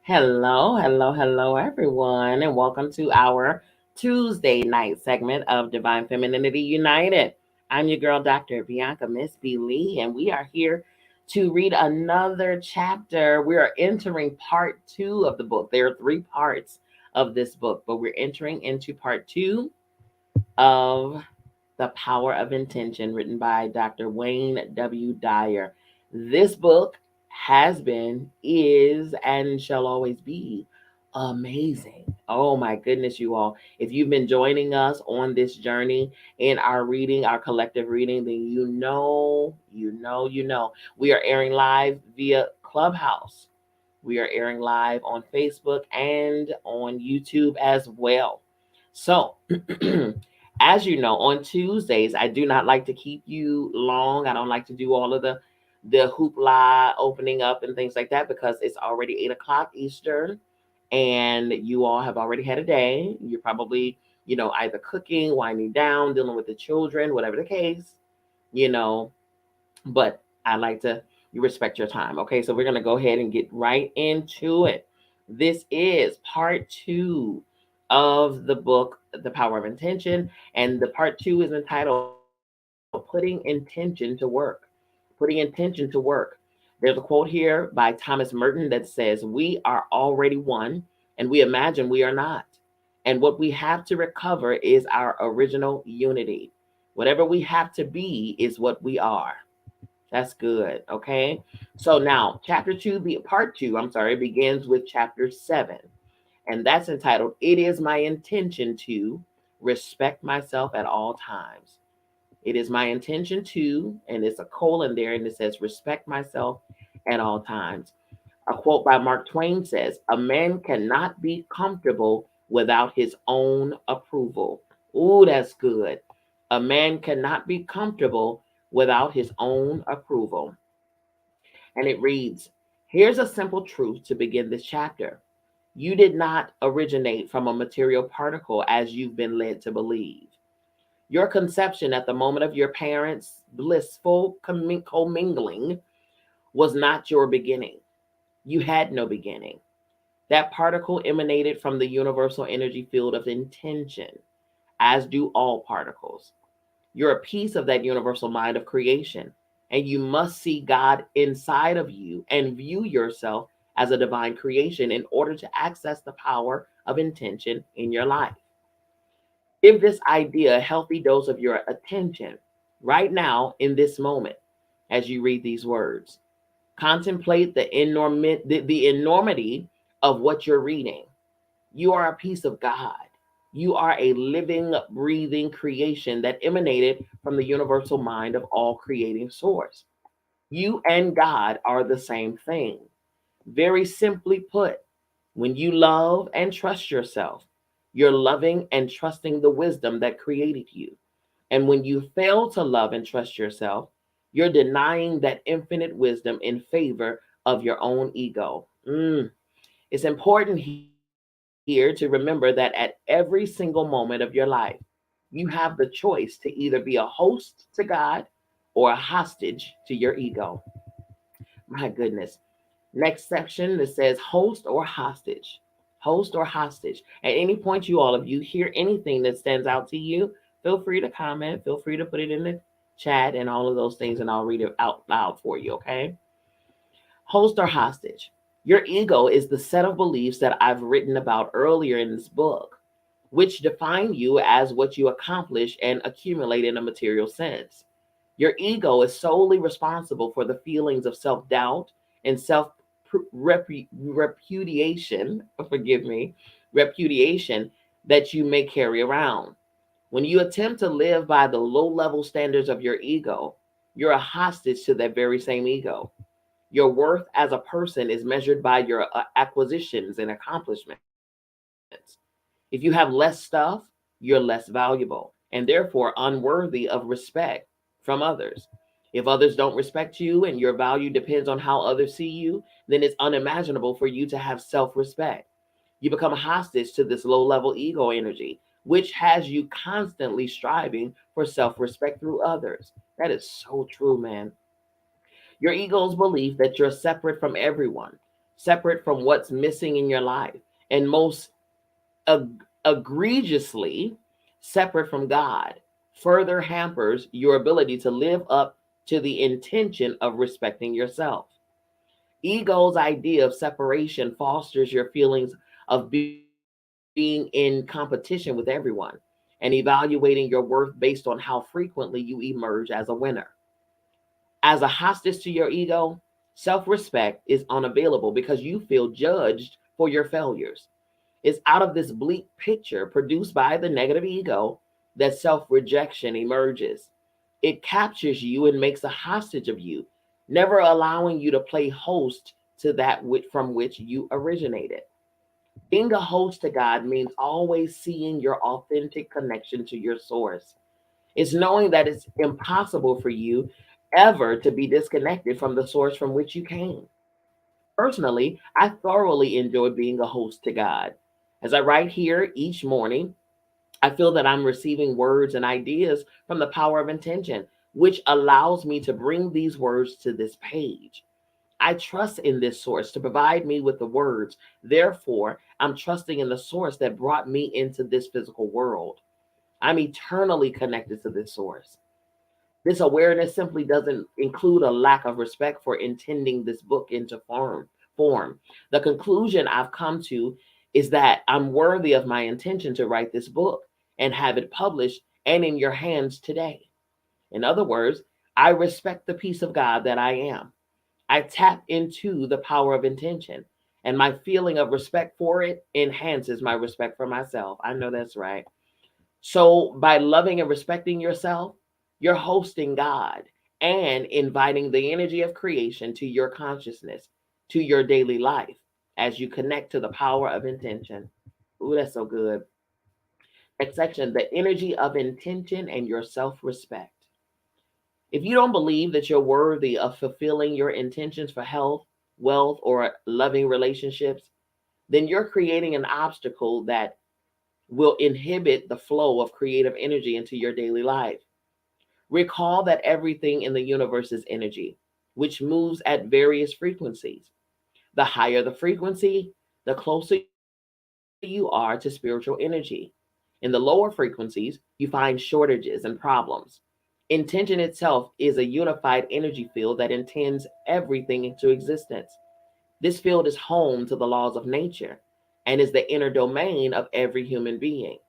Hello, everyone, and welcome to our Tuesday night segment of Divine Femininity United. I'm your girl, Dr. Bianca Mz Bee Lee, and we are here to read another chapter. We are entering part two of the book. There are three parts of this book, but we're entering into part two of The Power of Intention, written by Dr. Wayne W. Dyer. This book has been, is, and shall always be amazing. Oh my goodness, you all. If you've been joining us on this journey in our reading, our collective reading, then you know. We are airing live via Clubhouse. We are airing live on Facebook and on YouTube as well. So, as you know, on Tuesdays, I do not like to keep you long. I don't like to do all of the hoopla opening up and things like that because it's already 8 o'clock Eastern, and you all have already had a day. You're probably, either cooking, winding down, dealing with the children, whatever the case, you know. But I like to you respect your time. Okay, so we're gonna go ahead and get right into it. This is part two of the book, The Power of Intention, and the part two is entitled Putting Intention to Work. Putting intention to work. There's a quote here by Thomas Merton that says, "We are already one, and we imagine we are not. And what we have to recover is our original unity. Whatever we have to be is what we are." That's good. Okay. So now, part two, begins with chapter 7. And that's entitled, "It is my intention to respect myself at all times." It is my intention to, and it's a colon there, and it says, "respect myself at all times." A quote by Mark Twain says, "A man cannot be comfortable without his own approval." Ooh, that's good. A man cannot be comfortable without his own approval. And it reads, "Here's a simple truth to begin this chapter. You did not originate from a material particle as you've been led to believe. Your conception at the moment of your parents' blissful commingling was not your beginning. You had no beginning. That particle emanated from the universal energy field of intention, as do all particles. You're a piece of that universal mind of creation, and you must see God inside of you and view yourself as a divine creation in order to access the power of intention in your life. Give this idea a healthy dose of your attention right now in this moment as you read these words. Contemplate the enormity of what you're reading. You are a piece of God. You are a living, breathing creation that emanated from the universal mind of all creating source. You and God are the same thing. Very simply put, when you love and trust yourself, you're loving and trusting the wisdom that created you. And when you fail to love and trust yourself, you're denying that infinite wisdom in favor of your own ego. It's important here to remember that at every single moment of your life, you have the choice to either be a host to God or a hostage to your ego. My goodness. Next section that says host or hostage. Host or hostage. At any point, you hear anything that stands out to you, feel free to comment. Feel free to put it in the chat and all of those things, and I'll read it out loud for you, okay? Host or hostage. Your ego is the set of beliefs that I've written about earlier in this book, which define you as what you accomplish and accumulate in a material sense. Your ego is solely responsible for the feelings of self doubt and self repudiation, repudiation that you may carry around. When you attempt to live by the low level standards of your ego, you're a hostage to that very same ego. Your worth as a person is measured by your acquisitions and accomplishments. If you have less stuff, you're less valuable and therefore unworthy of respect from others. If others don't respect you and your value depends on how others see you, then it's unimaginable for you to have self respect. You become a hostage to this low level ego energy, which has you constantly striving for self respect through others. That is so true, man. Your ego's belief that you're separate from everyone, separate from what's missing in your life, and most egregiously separate from God, further hampers your ability to live up to the intention of respecting yourself. Ego's idea of separation fosters your feelings of being in competition with everyone and evaluating your worth based on how frequently you emerge as a winner. As a hostage to your ego, self respect is unavailable because you feel judged for your failures. It's out of this bleak picture produced by the negative ego that self rejection emerges. It captures you and makes a hostage of you, never allowing you to play host to that from which you originated. Being a host to God means always seeing your authentic connection to your source. It's knowing that it's impossible for you ever to be disconnected from the source from which you came. Personally, I thoroughly enjoy being a host to God. As I write here each morning, I feel that I'm receiving words and ideas from the power of intention, which allows me to bring these words to this page. I trust in this source to provide me with the words. Therefore, I'm trusting in the source that brought me into this physical world. I'm eternally connected to this source. This awareness simply doesn't include a lack of respect for intending this book into form. The conclusion I've come to is that I'm worthy of my intention to write this book and have it published and in your hands today. In other words, I respect the peace of God that I am. I tap into the power of intention, and my feeling of respect for it enhances my respect for myself. I know that's right. So, by loving and respecting yourself, you're hosting God and inviting the energy of creation to your consciousness, to your daily life, as you connect to the power of intention. Ooh, that's so good. Next section, the energy of intention and your self respect. If you don't believe that you're worthy of fulfilling your intentions for health, wealth, or loving relationships, then you're creating an obstacle that will inhibit the flow of creative energy into your daily life. Recall that everything in the universe is energy, which moves at various frequencies. The higher the frequency, the closer you are to spiritual energy. In the lower frequencies, you find shortages and problems. Intention itself is a unified energy field that intends everything into existence. This field is home to the laws of nature and is the inner domain of every human being.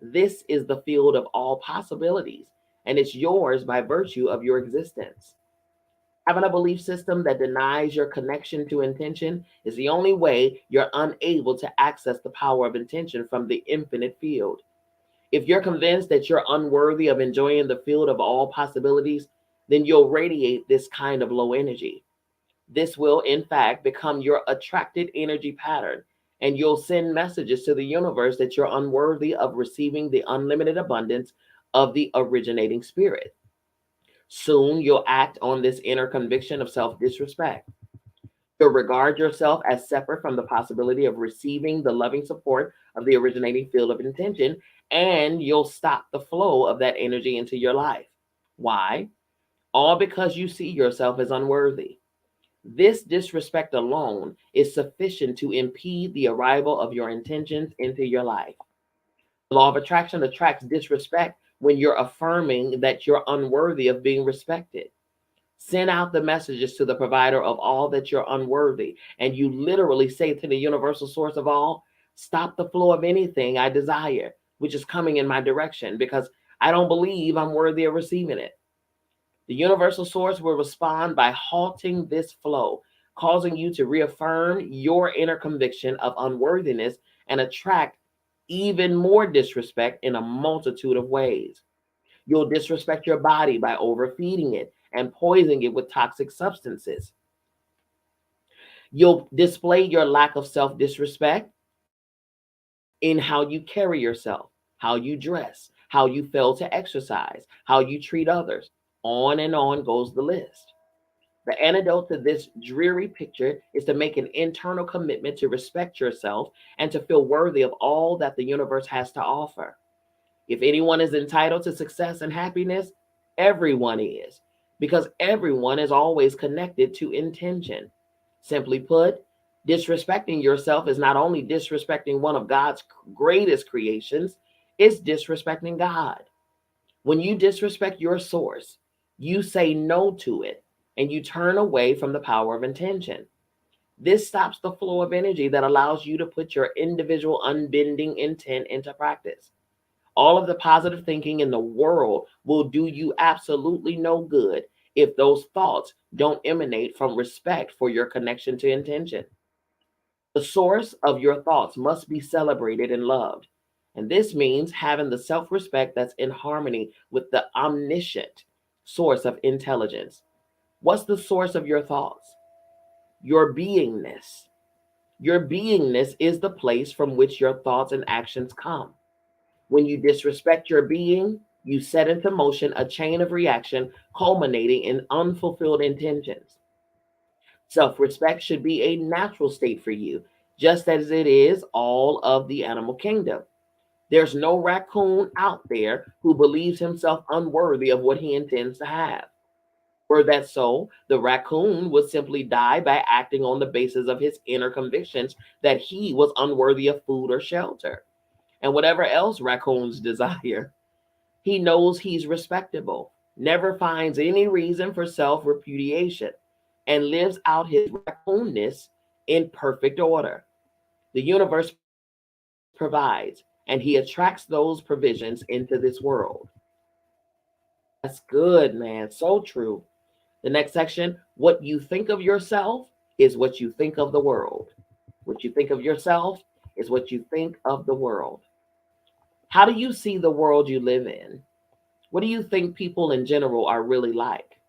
This is the field of all possibilities, and it's yours by virtue of your existence. Having a belief system that denies your connection to intention is the only way you're unable to access the power of intention from the infinite field. If you're convinced that you're unworthy of enjoying the field of all possibilities, then you'll radiate this kind of low energy. This will, in fact, become your attracted energy pattern, and you'll send messages to the universe that you're unworthy of receiving the unlimited abundance of the originating spirit. Soon, you'll act on this inner conviction of self disrespect. You'll regard yourself as separate from the possibility of receiving the loving support of the originating field of intention, and you'll stop the flow of that energy into your life. Why? All because you see yourself as unworthy. This disrespect alone is sufficient to impede the arrival of your intentions into your life. The law of attraction attracts disrespect when you're affirming that you're unworthy of being respected. Send out the messages to the provider of all that you're unworthy, and you literally say to the universal source of all, stop the flow of anything I desire, which is coming in my direction, because I don't believe I'm worthy of receiving it. The universal source will respond by halting this flow, causing you to reaffirm your inner conviction of unworthiness and attract even more disrespect in a multitude of ways. You'll disrespect your body by overfeeding it and poisoning it with toxic substances. You'll display your lack of self disrespect in how you carry yourself, how you dress, how you fail to exercise, how you treat others. On and on goes the list. The antidote to this dreary picture is to make an internal commitment to respect yourself and to feel worthy of all that the universe has to offer. If anyone is entitled to success and happiness, everyone is, because everyone is always connected to intention. Simply put, Disrespecting yourself is not only disrespecting one of God's greatest creations, it's disrespecting God. When you disrespect your source, you say no to it and you turn away from the power of intention. This stops the flow of energy that allows you to put your individual unbending intent into practice. All of the positive thinking in the world will do you absolutely no good if those thoughts don't emanate from respect for your connection to intention. The source of your thoughts must be celebrated and loved. And this means having the self respect that's in harmony with the omniscient source of intelligence. What's the source of your thoughts? Your beingness. Your beingness is the place from which your thoughts and actions come. When you disrespect your being, you set into motion a chain of reaction culminating in unfulfilled intentions. Self respect should be a natural state for you, just as it is all of the animal kingdom. There's no raccoon out there who believes himself unworthy of what he intends to have. Were that so, the raccoon would simply die by acting on the basis of his inner convictions that he was unworthy of food or shelter, and whatever else raccoons desire. He knows he's respectable, never finds any reason for self repudiation, and lives out his raccoonness in perfect order. The universe provides, and he attracts those provisions into this world. That's good, man. So true. The next section, what you think of yourself is what you think of the world. What you think of yourself is what you think of the world. How do you see the world you live in? What do you think people in general are really like?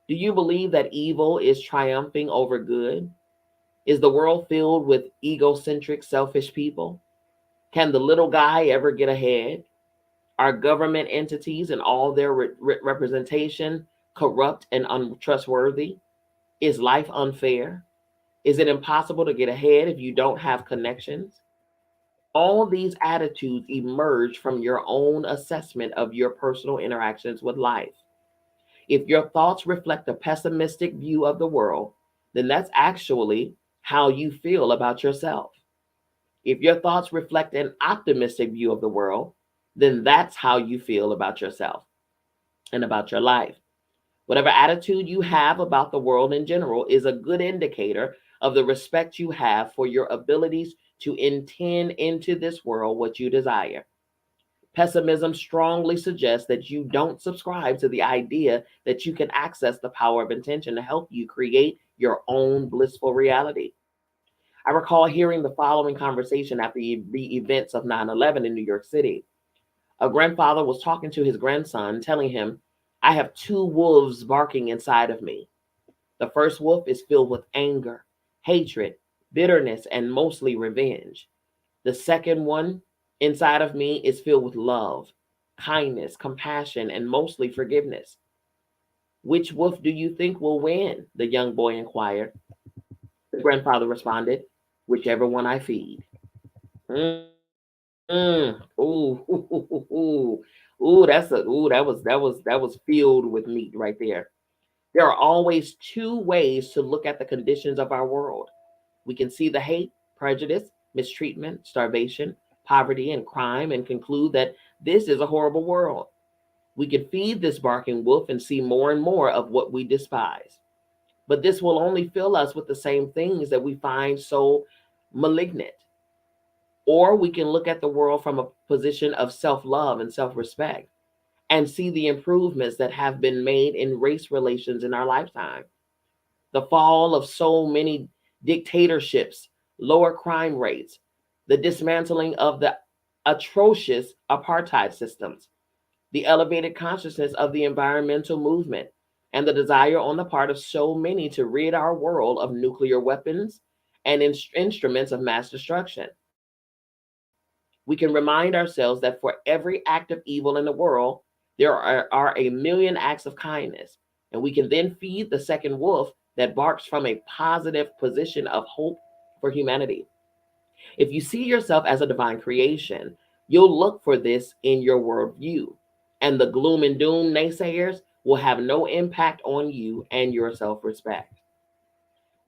Do you believe that evil is triumphing over good? Is the world filled with egocentric, selfish people? Can the little guy ever get ahead? Are government entities and all their representation corrupt and untrustworthy? Is life unfair? Is it impossible to get ahead if you don't have connections? All these attitudes emerge from your own assessment of your personal interactions with life. If your thoughts reflect a pessimistic view of the world, then that's actually how you feel about yourself. If your thoughts reflect an optimistic view of the world, then that's how you feel about yourself and about your life. Whatever attitude you have about the world in general is a good indicator of the respect you have for your abilities to intend into this world what you desire. Pessimism strongly suggests that you don't subscribe to the idea that you can access the power of intention to help you create your own blissful reality. I recall hearing the following conversation after the events of 9/11 in New York City. A grandfather was talking to his grandson, telling him, I have two wolves barking inside of me. The first wolf is filled with anger, hatred, bitterness, and mostly revenge. The second one inside of me is filled with love, kindness, compassion, and mostly forgiveness. Which wolf do you think will win? The young boy inquired. The grandfather responded, whichever one I feed. Ooh, ooh, that was filled with meat right there. There are always two ways to look at the conditions of our world. We can see the hate, prejudice, mistreatment, starvation, poverty, and crime and conclude that this is a horrible world. We can feed this barking wolf and see more and more of what we despise. But this will only fill us with the same things that we find so malignant. Or we can look at the world from a position of self love and self respect and see the improvements that have been made in race relations in our lifetime. The fall of so many dictatorships, lower crime rates, the dismantling of the atrocious apartheid systems, the elevated consciousness of the environmental movement, and the desire on the part of so many to rid our world of nuclear weapons and instruments of mass destruction. We can remind ourselves that for every act of evil in the world, there are a million acts of kindness. And we can then feed the second wolf that barks from a positive position of hope for humanity. If you see yourself as a divine creation, you'll look for this in your worldview. And the gloom and doom naysayers will have no impact on you and your self respect.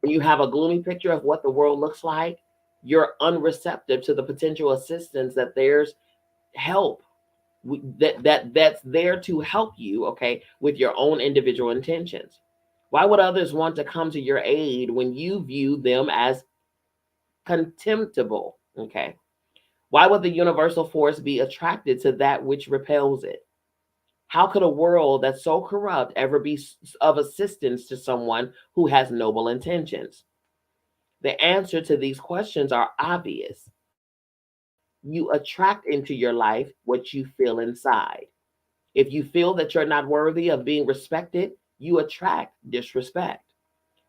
When you have a gloomy picture of what the world looks like, you're unreceptive to the potential assistance that there's help that's there to help you, okay, with your own individual intentions. Why would others want to come to your aid when you view them as contemptible? Okay. Why would the universal force be attracted to that which repels it? How could a world that's so corrupt ever be of assistance to someone who has noble intentions? The answer to these questions are obvious. You attract into your life what you feel inside. If you feel that you're not worthy of being respected, you attract disrespect.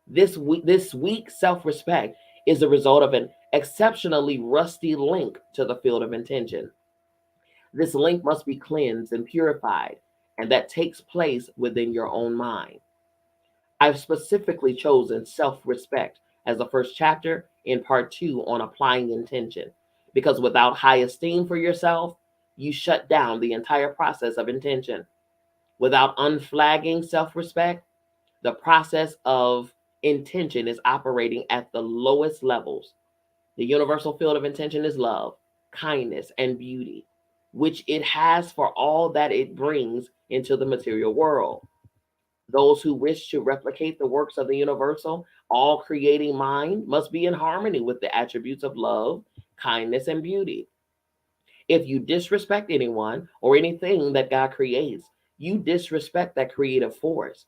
This weak self-respect is the result of an exceptionally rusty link to the field of intention. This link must be cleansed and purified, and that takes place within your own mind. I've specifically chosen self respect as the first chapter in part two on applying intention, because without high esteem for yourself, you shut down the entire process of intention. Without unflagging self respect, the process of intention is operating at the lowest levels. The universal field of intention is love, kindness, and beauty, which it has for all that it brings into the material world. Those who wish to replicate the works of the universal, all creating mind, must be in harmony with the attributes of love, kindness, and beauty. If you disrespect anyone or anything that God creates, you disrespect that creative force.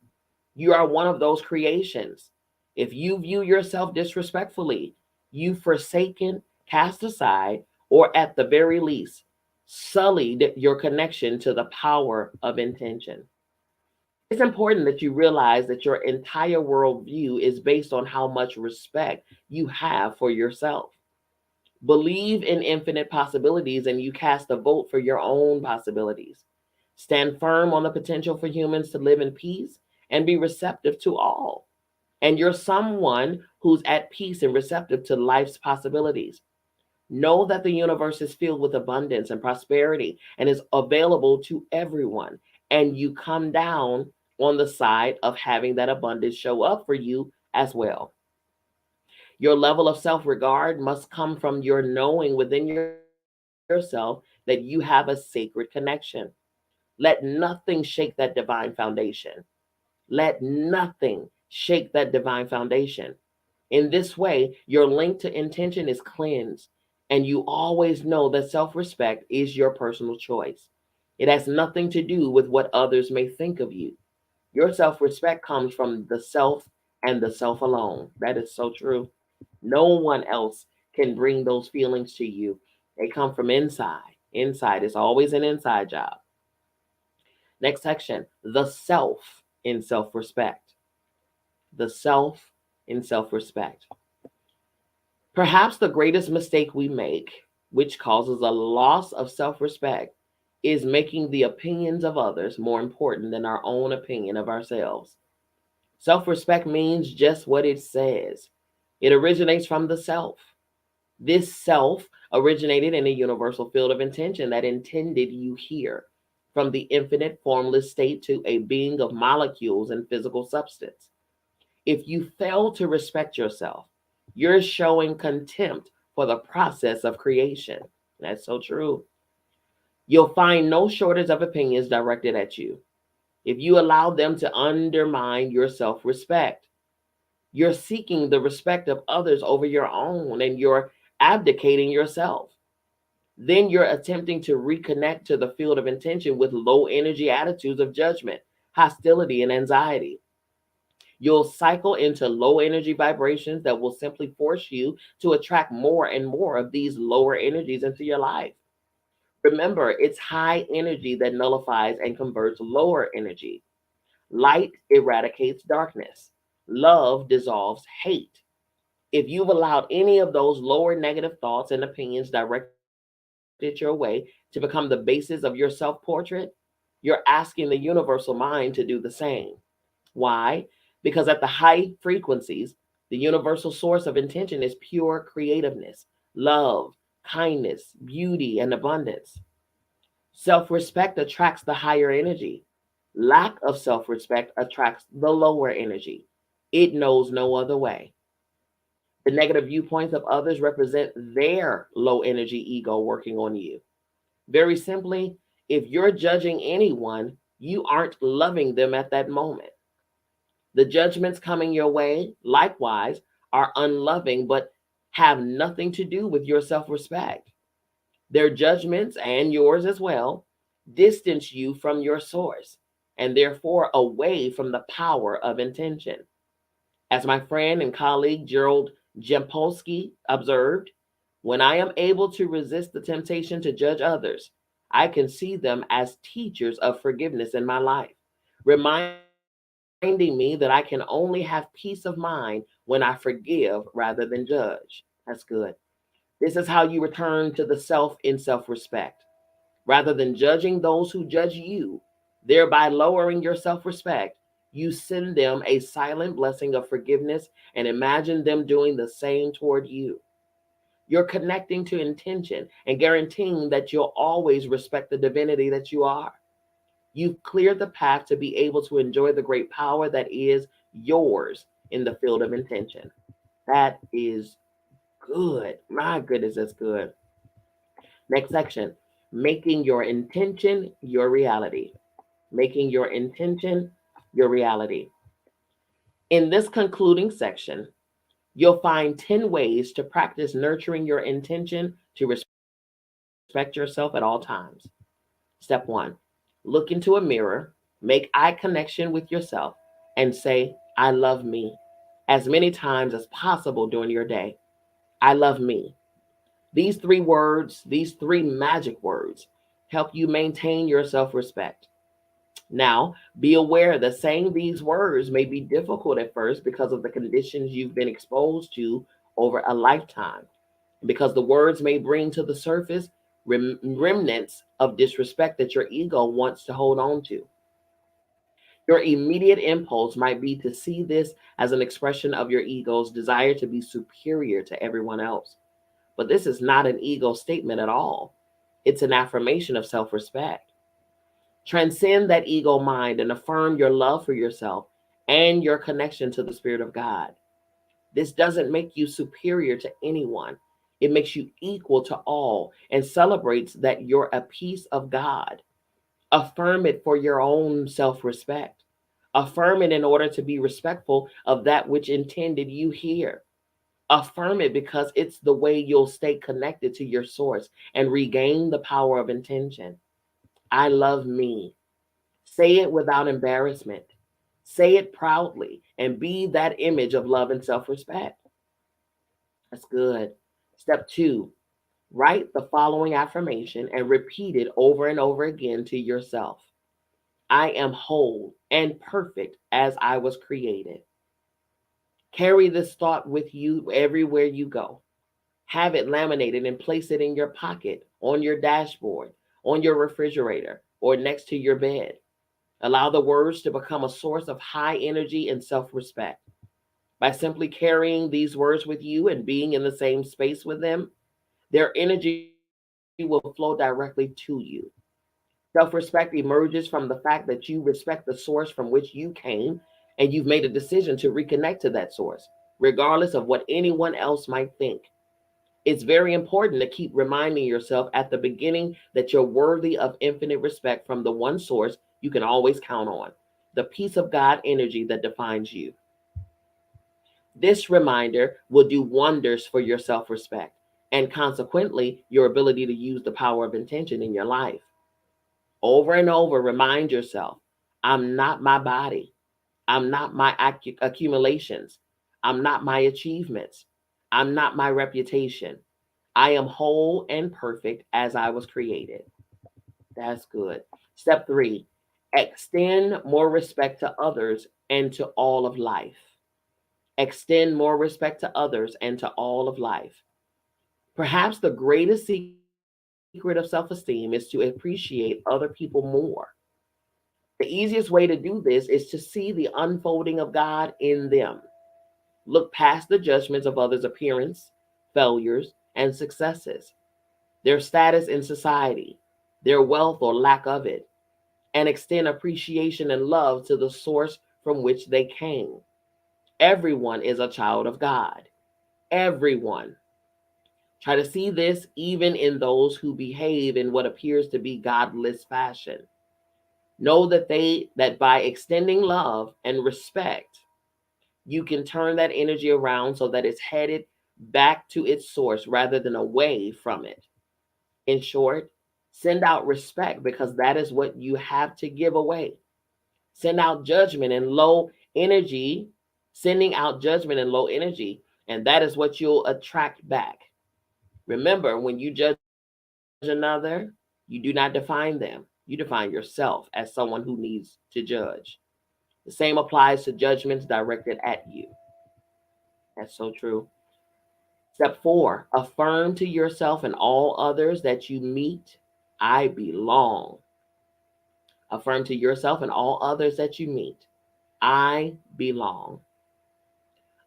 You are one of those creations. If you view yourself disrespectfully, you've forsaken, cast aside, or at the very least, sullied your connection to the power of intention. It's important that you realize that your entire worldview is based on how much respect you have for yourself. Believe in infinite possibilities and you cast a vote for your own possibilities. Stand firm on the potential for humans to live in peace and be receptive to all. And you're someone who's at peace and receptive to life's possibilities. Know that the universe is filled with abundance and prosperity and is available to everyone. And you come down on the side of having that abundance show up for you as well. Your level of self regard must come from your knowing within yourself that you have a sacred connection. Let nothing shake that divine foundation. Let nothing shake that divine foundation. In this way, your link to intention is cleansed, and you always know that self respect is your personal choice. It has nothing to do with what others may think of you. Your self respect comes from the self and the self alone. That is so true. No one else can bring those feelings to you. They come from inside. Inside is always an inside job. Next section, the self in self respect. The self in self respect. Perhaps the greatest mistake we make, which causes a loss of self respect, is making the opinions of others more important than our own opinion of ourselves. Self respect means just what it says, it originates from the self. This self originated in a universal field of intention that intended you here, from the infinite formless state to a being of molecules and physical substance. If you fail to respect yourself, you're showing contempt for the process of creation. That's so true. You'll find no shortage of opinions directed at you. If you allow them to undermine your self respect, you're seeking the respect of others over your own and you're abdicating yourself. Then you're attempting to reconnect to the field of intention with low energy attitudes of judgment, hostility, and anxiety. You'll cycle into low energy vibrations that will simply force you to attract more and more of these lower energies into your life. Remember, it's high energy that nullifies and converts lower energy. Light eradicates darkness. Love dissolves hate. If you've allowed any of those lower negative thoughts and opinions directed your way to become the basis of your self portrait, you're asking the universal mind to do the same. Why? Because at the high frequencies, the universal source of intention is pure creativeness, love, kindness, beauty, and abundance. Self respect attracts the higher energy. Lack of self respect attracts the lower energy. It knows no other way. The negative viewpoints of others represent their low energy ego working on you. Very simply, if you're judging anyone, you aren't loving them at that moment. The judgments coming your way, likewise, are unloving but have nothing to do with your self respect. Their judgments, and yours as well, distance you from your source and therefore away from the power of intention. As my friend and colleague Gerald Jampolsky observed, when I am able to resist the temptation to judge others, I can see them as teachers of forgiveness in my life, reminding me that I can only have peace of mind when I forgive rather than judge. That's good. This is how you return to the self in self respect. Rather than judging those who judge you, thereby lowering your self respect, you send them a silent blessing of forgiveness and imagine them doing the same toward you. You're connecting to intention and guaranteeing that you'll always respect the divinity that you are. You've cleared the path to be able to enjoy the great power that is yours in the field of intention. That is good. My goodness, that's good. Next section, making your intention your reality. Making your intention your reality. In this concluding section, you'll find 10 ways to practice nurturing your intention to respect yourself at all times. Step 1, look into a mirror, make eye connection with yourself, and say, I love me, as many times as possible during your day. I love me. These three words, these three magic words, help you maintain your self respect. Now, be aware that saying these words may be difficult at first because of the conditions you've been exposed to over a lifetime, because the words may bring to the surface remnants of disrespect that your ego wants to hold on to. Your immediate impulse might be to see this as an expression of your ego's desire to be superior to everyone else. But this is not an ego statement at all. It's an affirmation of self respect. Transcend that ego mind and affirm your love for yourself and your connection to the Spirit of God. This doesn't make you superior to anyone. It makes you equal to all and celebrates that you're a piece of God. Affirm it for your own self respect. Affirm it in order to be respectful of that which intended you here. Affirm it because it's the way you'll stay connected to your source and regain the power of intention. I love me. Say it without embarrassment. Say it proudly and be that image of love and self respect. That's good. Step 2, write the following affirmation and repeat it over and over again to yourself. I am whole and perfect as I was created. Carry this thought with you everywhere you go. Have it laminated and place it in your pocket, on your dashboard, on your refrigerator, or next to your bed. Allow the words to become a source of high energy and self respect. By simply carrying these words with you and being in the same space with them, their energy will flow directly to you. Self respect emerges from the fact that you respect the source from which you came and you've made a decision to reconnect to that source, regardless of what anyone else might think. It's very important to keep reminding yourself at the beginning that you're worthy of infinite respect from the one source you can always count on, the peace of God energy that defines you. This reminder will do wonders for your self respect and consequently your ability to use the power of intention in your life. Over and over, remind yourself, I'm not my body. I'm not my accumulations. I'm not my achievements. I'm not my reputation. I am whole and perfect as I was created. That's good. Step 3, extend more respect to others and to all of life. Extend more respect to others and to all of life. Perhaps the greatest secret of self esteem is to appreciate other people more. The easiest way to do this is to see the unfolding of God in them. Look past the judgments of others' appearance, failures, and successes, their status in society, their wealth or lack of it, and extend appreciation and love to the source from which they came. Everyone is a child of God. Everyone. Try to see this even in those who behave in what appears to be godless fashion. Know that by extending love and respect, you can turn that energy around so that it's headed back to its source rather than away from it. In short, send out respect because that is what you have to give away. Send out judgment and low energy, sending out judgment and low energy, and that is what you'll attract back. Remember, when you judge another, you do not define them. You define yourself as someone who needs to judge. The same applies to judgments directed at you. That's so true. Step 4, affirm to yourself and all others that you meet, I belong. Affirm to yourself and all others that you meet, I belong.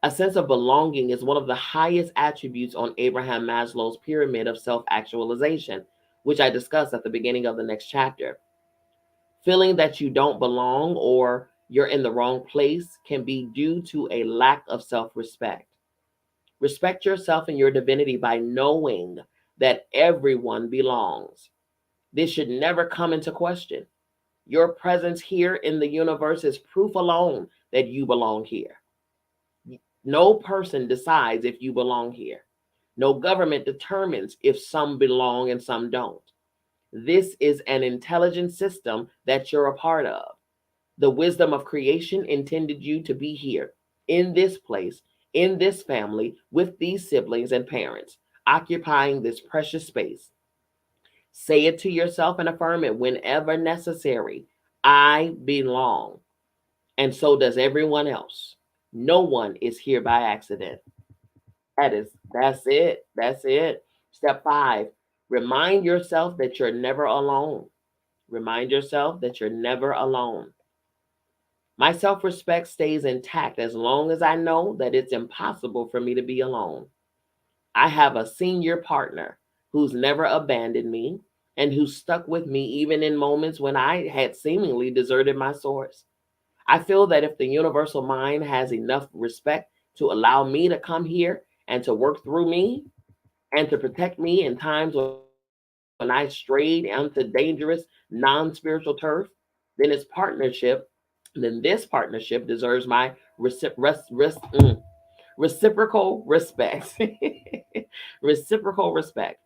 A sense of belonging is one of the highest attributes on Abraham Maslow's pyramid of self actualization, which I discussed at the beginning of the next chapter. Feeling that you don't belong or you're in the wrong place can be due to a lack of self respect. Respect yourself and your divinity by knowing that everyone belongs. This should never come into question. Your presence here in the universe is proof alone that you belong here. No person decides if you belong here. No government determines if some belong and some don't. This is an intelligent system that you're a part of. The wisdom of creation intended you to be here, in this place, in this family, with these siblings and parents, occupying this precious space. Say it to yourself and affirm it whenever necessary. I belong, and so does everyone else. No one is here by accident. That's it. That's it. Step 5, remind yourself that you're never alone. Remind yourself that you're never alone. My self respect stays intact as long as I know that it's impossible for me to be alone. I have a senior partner who's never abandoned me and who stuck with me even in moments when I had seemingly deserted my source. I feel that if the universal mind has enough respect to allow me to come here and to work through me and to protect me in times when I strayed onto dangerous, non-spiritual turf, then its partnership, then this partnership deserves my reciprocal respect. Reciprocal respect.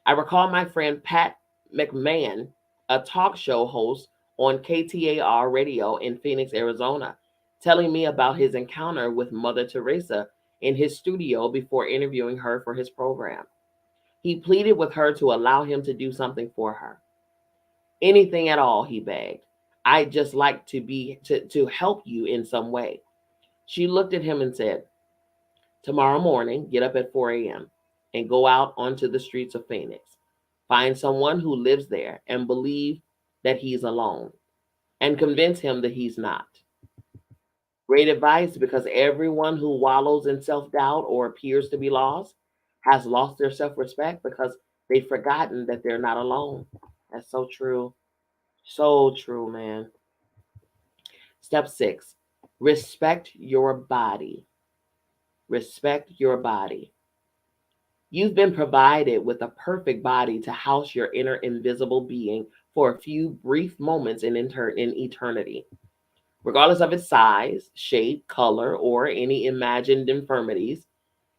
I recall my friend Pat McMahon, a talk show host on KTAR radio in Phoenix, Arizona, telling me about his encounter with Mother Teresa in his studio before interviewing her for his program. He pleaded with her to allow him to do something for her. Anything at all, he begged. I'd just like to help you in some way. She looked at him and said, tomorrow morning, get up at 4 a.m. and go out onto the streets of Phoenix. Find someone who lives there and believe that he's alone and convince him that he's not. Great advice, because everyone who wallows in self doubt or appears to be lost has lost their self respect because they've forgotten that they're not alone. That's so true. So true, man. Step 6, respect your body. Respect your body. You've been provided with a perfect body to house your inner invisible being for a few brief moments in eternity. Regardless of its size, shape, color, or any imagined infirmities,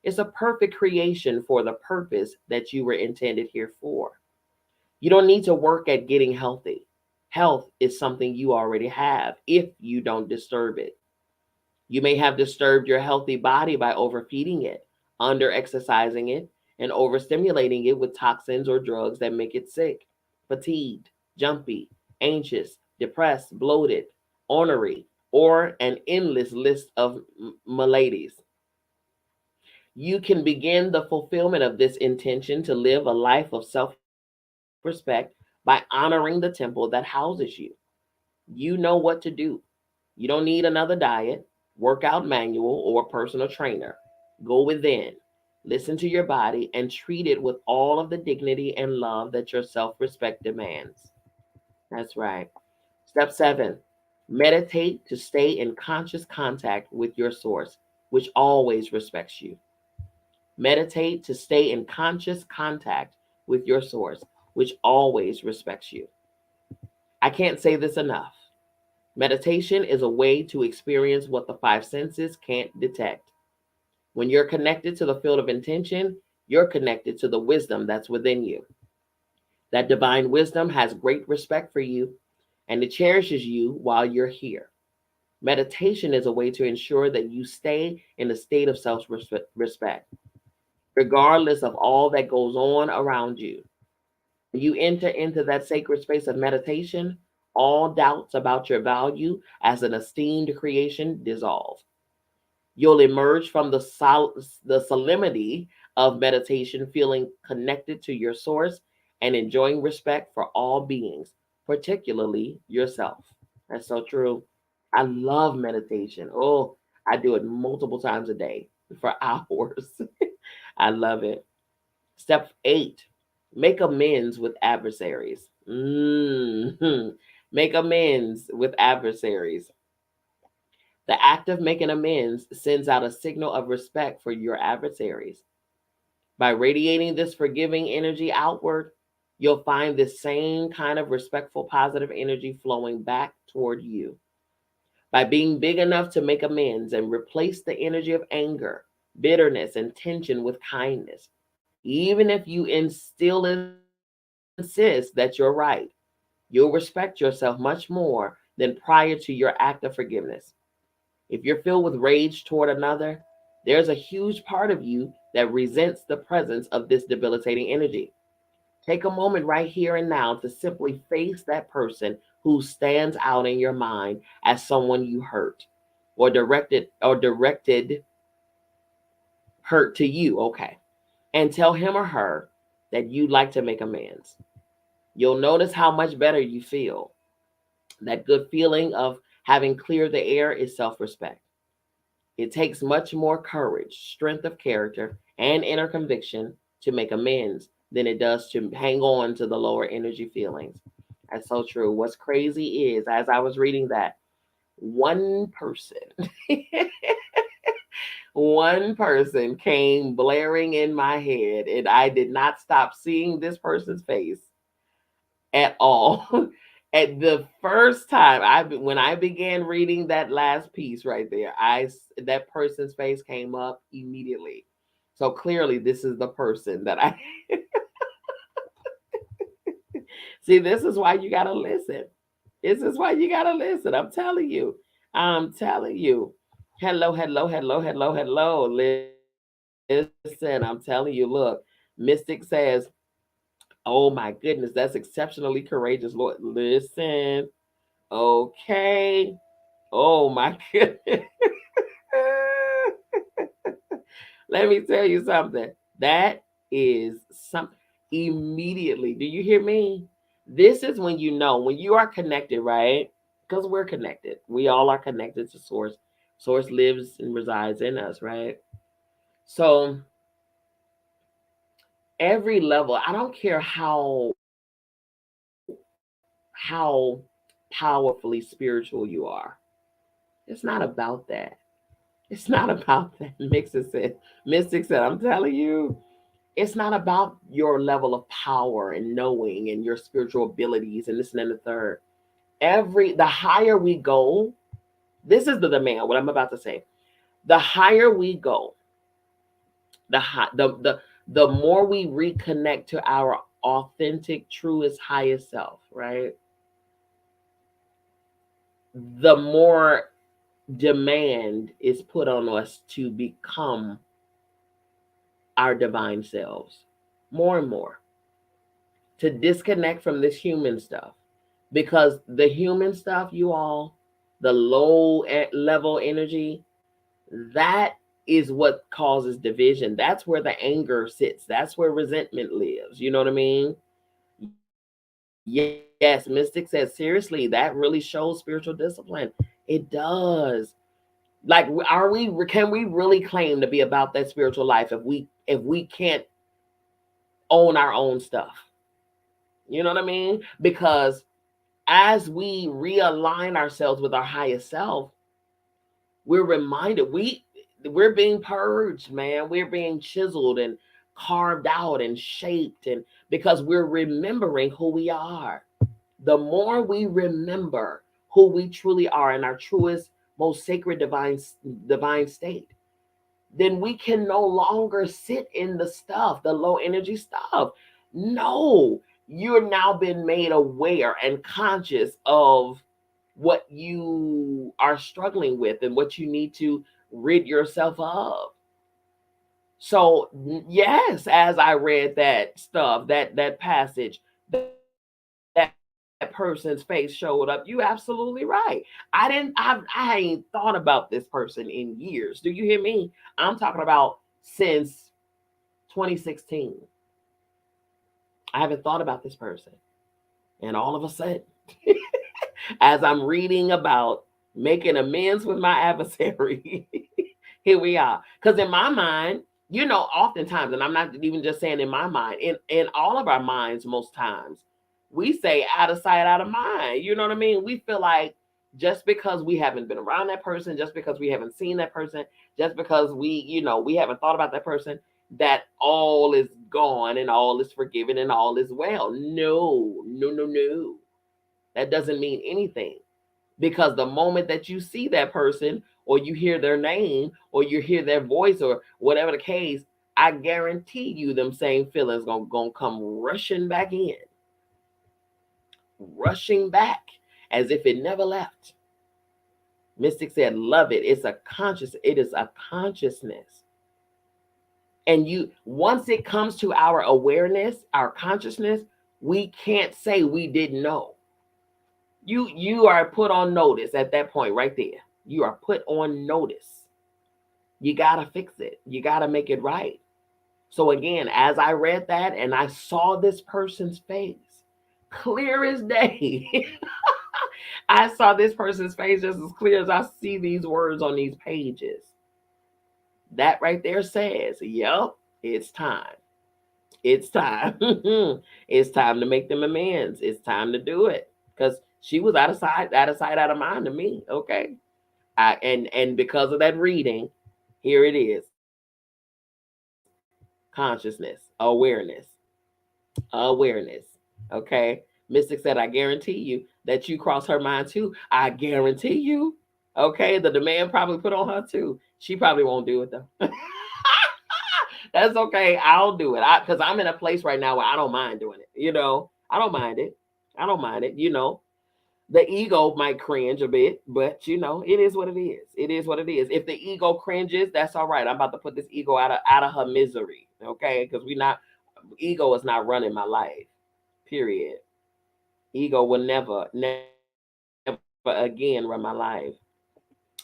it's a perfect creation for the purpose that you were intended here for. You don't need to work at getting healthy. Health is something you already have if you don't disturb it. You may have disturbed your healthy body by overfeeding it, under exercising it, and overstimulating it with toxins or drugs that make it sick, fatigued, jumpy, anxious, depressed, bloated, ornery, or an endless list of maladies. You can begin the fulfillment of this intention to live a life of self respect by honoring the temple that houses you. You know what to do. You don't need another diet, workout manual, or personal trainer. Go within, listen to your body, and treat it with all of the dignity and love that your self respect demands. That's right. Step 7, meditate to stay in conscious contact with your source, which always respects you. Meditate to stay in conscious contact with your source, which always respects you. I can't say this enough. Meditation is a way to experience what the five senses can't detect. When you're connected to the field of intention, you're connected to the wisdom that's within you. That divine wisdom has great respect for you and it cherishes you while you're here. Meditation is a way to ensure that you stay in a state of self respect, regardless of all that goes on around you. When you enter into that sacred space of meditation, all doubts about your value as an esteemed creation dissolve. You'll emerge from the solemnity of meditation feeling connected to your source and enjoying respect for all beings, particularly yourself. That's so true. I love meditation. Oh, I do it multiple times a day for hours. I love it. Step 8, make amends with adversaries. Make amends with adversaries. The act of making amends sends out a signal of respect for your adversaries. By radiating this forgiving energy outward, you'll find this same kind of respectful, positive energy flowing back toward you. By being big enough to make amends and replace the energy of anger, bitterness, and tension with kindness, even if you still insist that you're right, you'll respect yourself much more than prior to your act of forgiveness. If you're filled with rage toward another, there's a huge part of you that resents the presence of this debilitating energy. Take a moment right here and now to simply face that person who stands out in your mind as someone you hurt or directed hurt to you, okay? And tell him or her that you'd like to make amends. You'll notice how much better you feel. That good feeling of having cleared the air is self-respect. It takes much more courage, strength of character, and inner conviction to make amends than it does to hang on to the lower energy feelings. That's so true. What's crazy is, as I was reading that, one person, one person came blaring in my head, and I did not stop seeing this person's face at all. At the first time when I began reading that last piece right there, that person's face came up immediately. So clearly this is the person that I see. This is why you got to listen. This is why you got to listen. I'm telling you. I'm telling you. Hello, hello, hello, hello, hello. Listen, I'm telling you, look, Mystic says, oh my goodness, that's exceptionally courageous, Lord. Listen. Okay. Oh my goodness. Let me tell you something. That is something immediately. Do you hear me? This is when you are connected, right? Because we're connected. We all are connected to Source. Source lives and resides in us, right? So every level, I don't care how powerfully spiritual you are. It's not about that. It's not about that. Mystic said, I'm telling you, it's not about your level of power and knowing and your spiritual abilities and this and then the third. The higher we go, this is the demand, what I'm about to say. The higher we go, the more we reconnect to our authentic, truest, highest self, right? The more demand is put on us to become our divine selves more and more, to disconnect from this human stuff, because the human stuff, you all, the low level energy, that is what causes division. That's where the anger sits. That's where resentment lives. You know what I mean? Yes, Mystic says, seriously, that really shows spiritual discipline. It does. Like, can we really claim to be about that spiritual life if we can't own our own stuff? You know what I mean? Because as we realign ourselves with our highest self, we're reminded we're being purged, man. We're being chiseled and carved out and shaped, and because we're remembering who we are. The more we remember who we truly are in our truest, most sacred divine state, then we can no longer sit in the stuff, the low energy stuff. No, you're now been made aware and conscious of what you are struggling with and what you need to rid yourself of. So yes, as I read that stuff, that passage, that person's face showed up. You absolutely right. I ain't thought about this person in years. Do you hear me? I'm talking about since 2016. I haven't thought about this person. And all of a sudden, as I'm reading about making amends with my adversary, here we are. Because in my mind, oftentimes, and I'm not even just saying in my mind, in all of our minds, most times, we say out of sight, out of mind. You know what I mean? We feel like just because we haven't been around that person, just because we haven't seen that person, just because we haven't thought about that person, that all is gone and all is forgiven and all is well. No, no, no, no. That doesn't mean anything, because the moment that you see that person or you hear their name or you hear their voice or whatever the case, I guarantee you them same feelings gonna come rushing back as if it never left. Mystic said, love it. It is a consciousness. And once it comes to our awareness, our consciousness, we can't say we didn't know. You are put on notice at that point right there. You are put on notice. You got to fix it. You got to make it right. So again, as I read that and I saw this person's face, clear as day. I saw this person's face just as clear as I see these words on these pages. That right there says, yep, it's time. It's time. It's time to make them amends. It's time to do it. Because she was out of sight, out of mind to me. Okay. And because of that reading, here it is. Consciousness, awareness. Okay. Mystic said, I guarantee you that you cross her mind too. I guarantee you. Okay. The demand probably put on her too. She probably won't do it though. That's okay. I'll do it. Because I'm in a place right now where I don't mind doing it. I don't mind it. I don't mind it. The ego might cringe a bit, but it is what it is. It is what it is. If the ego cringes, that's all right. I'm about to put this ego out of her misery. Okay. Because ego is not running my life. Period. Ego will never again run my life.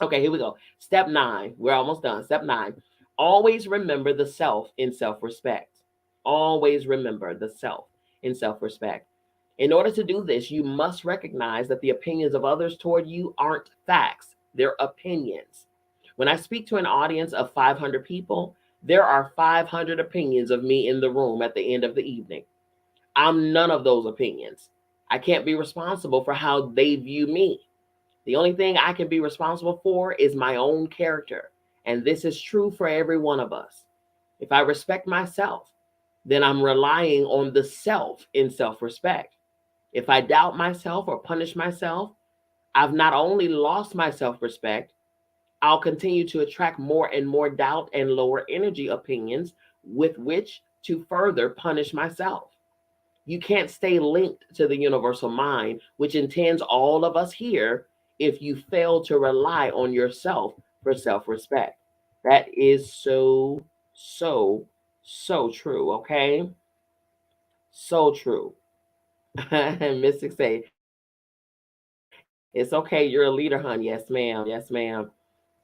Okay, here we go. Step 9. We're almost done. Step 9. Always remember the self in self-respect. Always remember the self in self-respect. In order to do this, you must recognize that the opinions of others toward you aren't facts, they're opinions. When I speak to an audience of 500 people, there are 500 opinions of me in the room at the end of the evening. I'm none of those opinions. I can't be responsible for how they view me. The only thing I can be responsible for is my own character. And this is true for every one of us. If I respect myself, then I'm relying on the self in self-respect. If I doubt myself or punish myself, I've not only lost my self-respect, I'll continue to attract more and more doubt and lower energy opinions with which to further punish myself. You can't stay linked to the universal mind, which intends all of us here, if you fail to rely on yourself for self-respect. That is so, so, so true, okay? So true. Mystic say, it's okay, you're a leader, hon. Yes, ma'am. Yes, ma'am.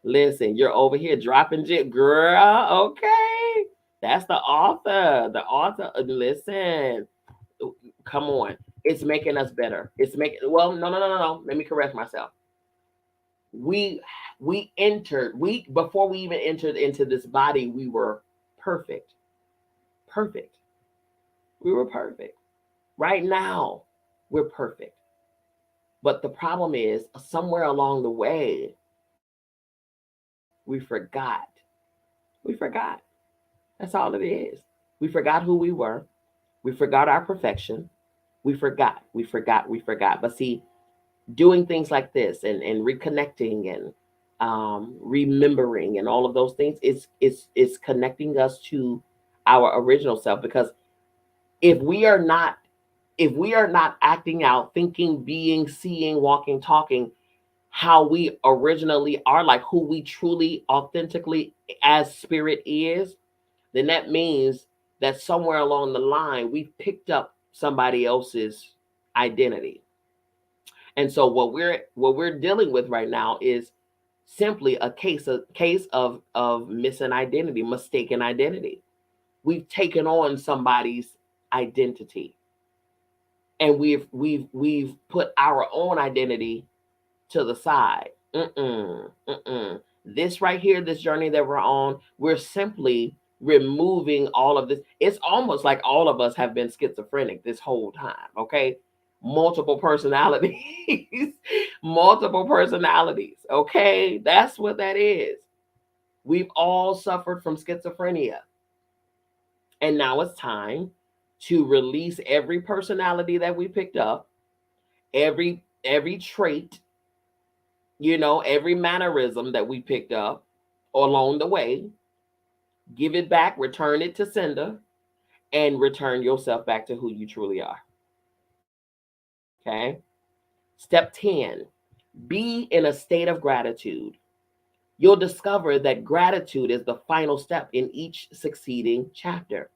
Listen, you're over here dropping jit, girl. Okay. That's the author. The author. Listen, come on. It's making us better. Well, no. Let me correct myself. We before we even entered into this body, we were perfect. Perfect. We were perfect. Right now, we're perfect. But the problem is, somewhere along the way, we forgot. We forgot. That's all it is. We forgot who we were. We forgot our perfection. We forgot. But see, doing things like this and reconnecting and remembering and all of those things is connecting us to our original self. Because if we are not if we are not acting out, thinking, being, seeing, walking, talking how we originally are, like who we truly authentically as spirit is, then that means that somewhere along the line we picked up somebody else's identity. And so what we're dealing with right now is simply a case of missing identity, mistaken identity. We've taken on somebody's identity, and we've put our own identity to the side. This right here, this journey that we're on, we're simply removing all of this. It's almost like all of us have been schizophrenic this whole time, okay? Multiple personalities, multiple personalities, okay? That's what that is. We've all suffered from schizophrenia. And now it's time to release every personality that we picked up, every trait, every mannerism that we picked up along the way, give it back, return it to sender, and return yourself back to who you truly are. Okay. Step 10, be in a state of gratitude. You'll discover that gratitude is the final step in each succeeding chapter.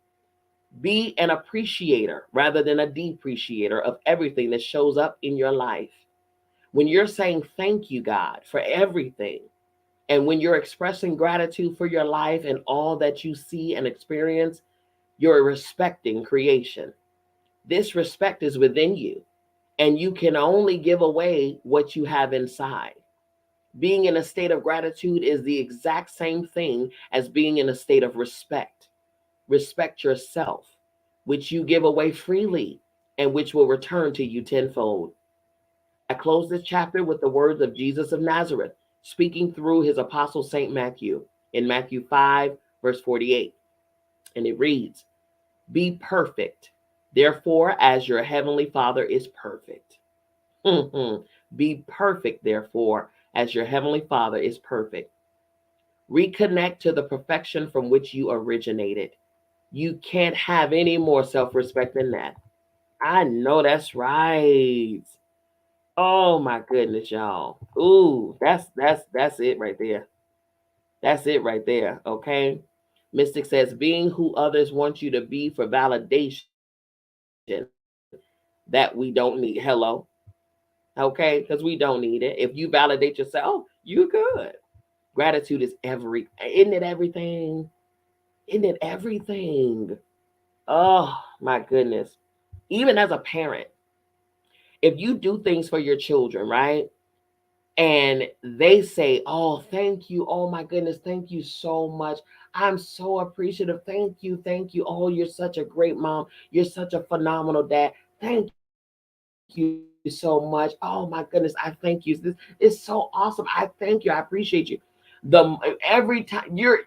Be an appreciator rather than a depreciator of everything that shows up in your life. When you're saying thank you, God, for everything, and when you're expressing gratitude for your life and all that you see and experience, you're respecting creation. This respect is within you, and you can only give away what you have inside. Being in a state of gratitude is the exact same thing as being in a state of respect. Respect yourself, which you give away freely and which will return to you tenfold. I close this chapter with the words of Jesus of Nazareth, speaking through his apostle St. Matthew in Matthew 5, verse 48. And it reads, be perfect, therefore, as your heavenly Father is perfect. Be perfect, therefore, as your heavenly Father is perfect. Reconnect to the perfection from which you originated. You can't have any more self-respect than that. I know that's right. Oh my goodness, y'all. Ooh, that's it right there. That's it right there. Okay. Mystic says, being who others want you to be for validation that we don't need. Hello. Okay, because we don't need it. If you validate yourself, you good. Gratitude is isn't it everything? Isn't it everything? Oh my goodness. Even as a parent, if you do things for your children, right? And they say, oh, thank you. Oh my goodness, thank you so much. I'm so appreciative. Thank you. Thank you. Oh, you're such a great mom. You're such a phenomenal dad. Thank you so much. Oh my goodness, I thank you. This is so awesome. I thank you. I appreciate you. Every time you're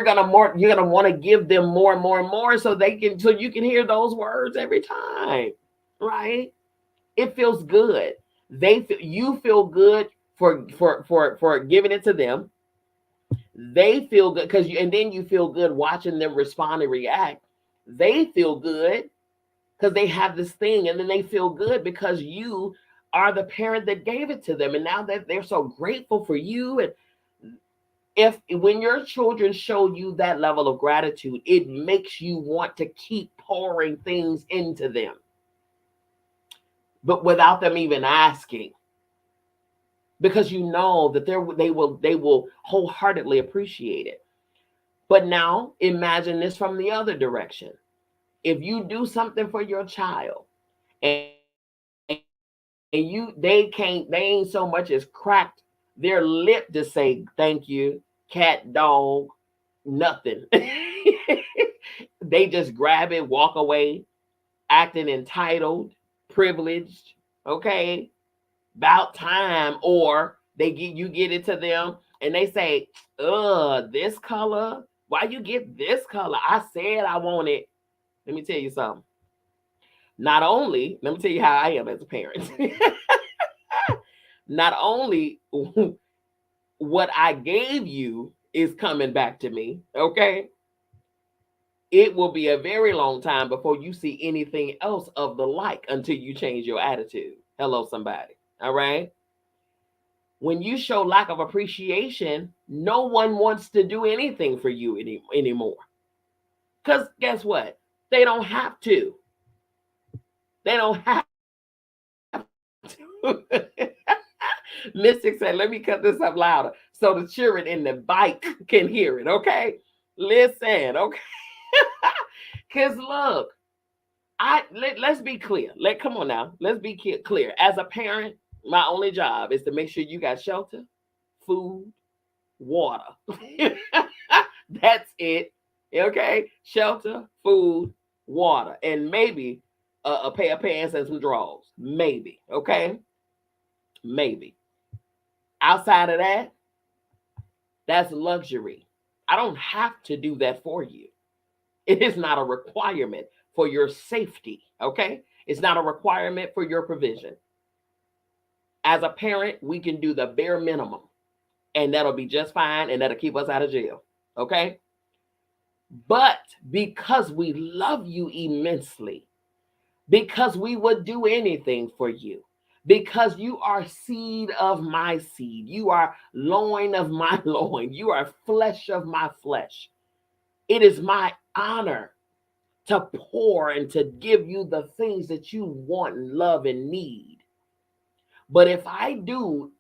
gonna want to give them more and more and more so you can hear those words every time, right? It feels good. You feel good for giving it to them. They feel good and then you feel good watching them respond and react. They feel good because they have this thing, and then they feel good because you are the parent that gave it to them, and now that they're so grateful for you. And if when your children show you that level of gratitude, it makes you want to keep pouring things into them, but without them even asking, because you know that they will wholeheartedly appreciate it. But now imagine this from the other direction. If you do something for your child and they ain't so much as cracked their lip to say thank you, cat, dog, nothing. They just grab it, walk away, acting entitled, privileged, okay? About time. Or you get it to them and they say, this color, Why you get this color? I said I wanted. Let me tell you something. Not only, let me tell you how I am as a parent. Not only what I gave you is coming back to me, okay? It will be a very long time before you see anything else of the like until you change your attitude. Hello, somebody. All right. When you show lack of appreciation, no one wants to do anything for you anymore. Because guess what? They don't have to. They don't have to. Mystic said, let me cut this up louder so the children in the bike can hear it. Okay. Listen. Okay. Because look, let's be clear. Come on now. Let's be clear. As a parent, my only job is to make sure you got shelter, food, water. That's it. Okay, shelter, food, water, and maybe a pair of pants and some drawers. Maybe. Okay, maybe. Outside of that, that's luxury. I don't have to do that for you. It is not a requirement for your safety. Okay, it's not a requirement for your provision. As a parent, we can do the bare minimum, and that'll be just fine, and that'll keep us out of jail. Okay. But because we love you immensely, because we would do anything for you, because you are seed of my seed, you are loin of my loin, you are flesh of my flesh, it is my honor to pour and to give you the things that you want and love and need. But if I do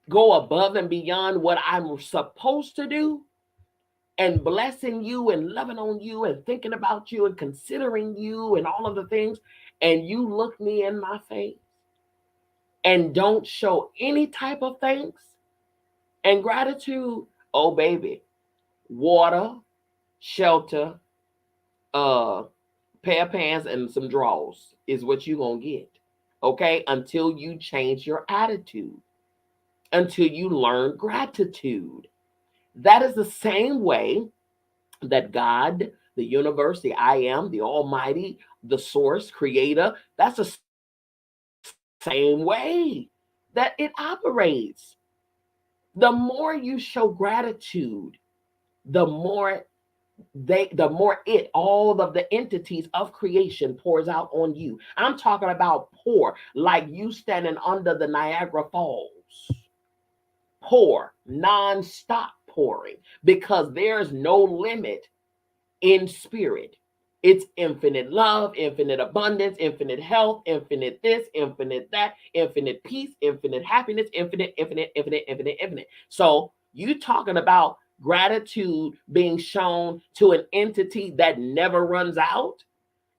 go above and beyond what I'm supposed to do, and blessing you and loving on you and thinking about you and considering you and all of the things, and you look me in my face and don't show any type of thanks and gratitude, oh baby, water, shelter, pair of pants and some drawers is what you're gonna get. Okay, until you change your attitude, until you learn gratitude. That is the same way that God, the universe, the I am, the Almighty, the source, creator, that's the same way that it operates. The more you show gratitude, the more all of the entities of creation pours out on you. I'm talking about pour, like you standing under the Niagara Falls. Pour, non-stop pouring, because there's no limit in spirit. It's infinite love, infinite abundance, infinite health, infinite this, infinite that, infinite peace, infinite happiness, infinite, infinite, infinite, infinite, infinite. So you talking about gratitude being shown to an entity that never runs out?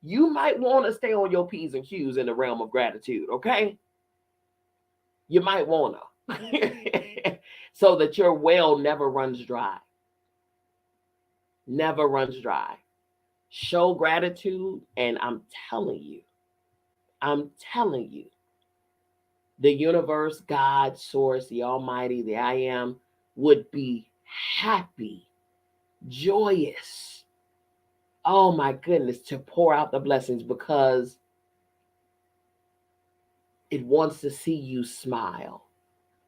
You might want to stay on your P's and Q's in the realm of gratitude, okay? You might want to. So that your well never runs dry. Never runs dry. Show gratitude, and I'm telling you, the universe, God, source, the Almighty, the I am, would be happy, joyous. Oh my goodness, to pour out the blessings, because it wants to see you smile,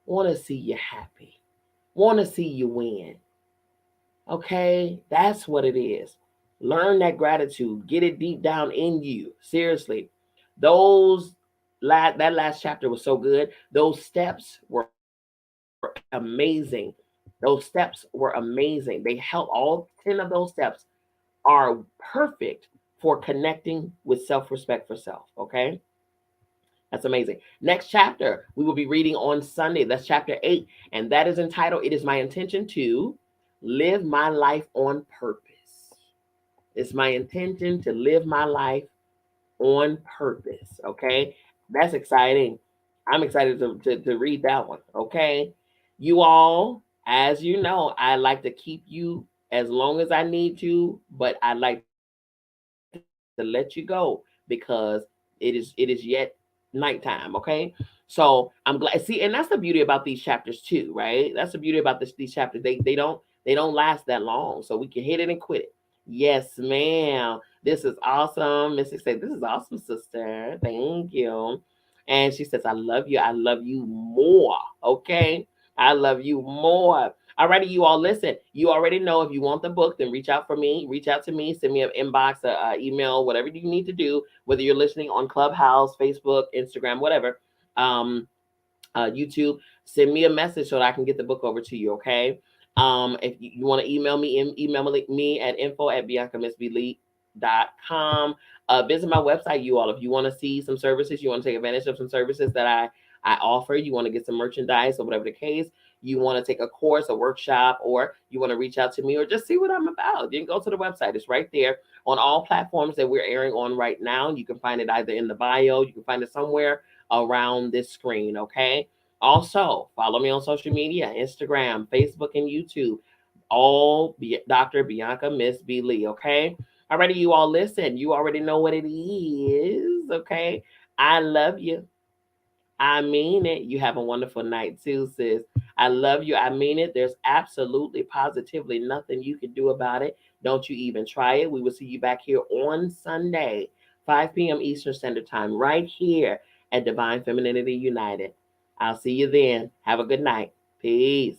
want to see you happy, want to see you win. Okay, that's what it is. Learn that gratitude. Get it deep down in you. Seriously, that last chapter was so good. Those steps were amazing. Those steps were amazing. They help. All 10 of those steps are perfect for connecting with self-respect for self. Okay, that's amazing. Next chapter we will be reading on Sunday. That's chapter 8, and that is entitled, "It is my intention to live my life on purpose." It's my intention to live my life on purpose. Okay. That's exciting. I'm excited to read that one. Okay. You all, as you know, I like to keep you as long as I need to, but I like to let you go because it is yet nighttime. Okay. So I'm glad. See, and that's the beauty about these chapters too, right? That's the beauty about these chapters. They They don't last that long, so we can hit it and quit it. Yes, ma'am. This is awesome. Missy said, "This is awesome, sister. Thank you." And she says, "I love you. I love you more." Okay. I love you more. Alrighty, you all listen. You already know if you want the book, then reach out for me. Reach out to me. Send me an inbox, email, whatever you need to do. Whether you're listening on Clubhouse, Facebook, Instagram, whatever, YouTube, send me a message so that I can get the book over to you. Okay. If you want to email me at info@biancamzbeelee.com. Visit my website, you all. If you want to see some services, you want to take advantage of some services that I offer, you want to get some merchandise or whatever the case, you want to take a course, a workshop, or you want to reach out to me or just see what I'm about, you can go to the website. It's right there on all platforms that we're airing on right now. You can find it either in the bio, you can find it somewhere around this screen. Okay. Also, follow me on social media, Instagram, Facebook, and YouTube. All Dr. Bianca Mz Bee Lee. Okay. Alrighty, you all listen. You already know what it is. Okay. I love you. I mean it. You have a wonderful night too, sis. I love you. I mean it. There's absolutely, positively nothing you can do about it. Don't you even try it. We will see you back here on Sunday, 5 p.m. Eastern Standard Time, right here at Divine Femininity United. I'll see you then. Have a good night. Peace.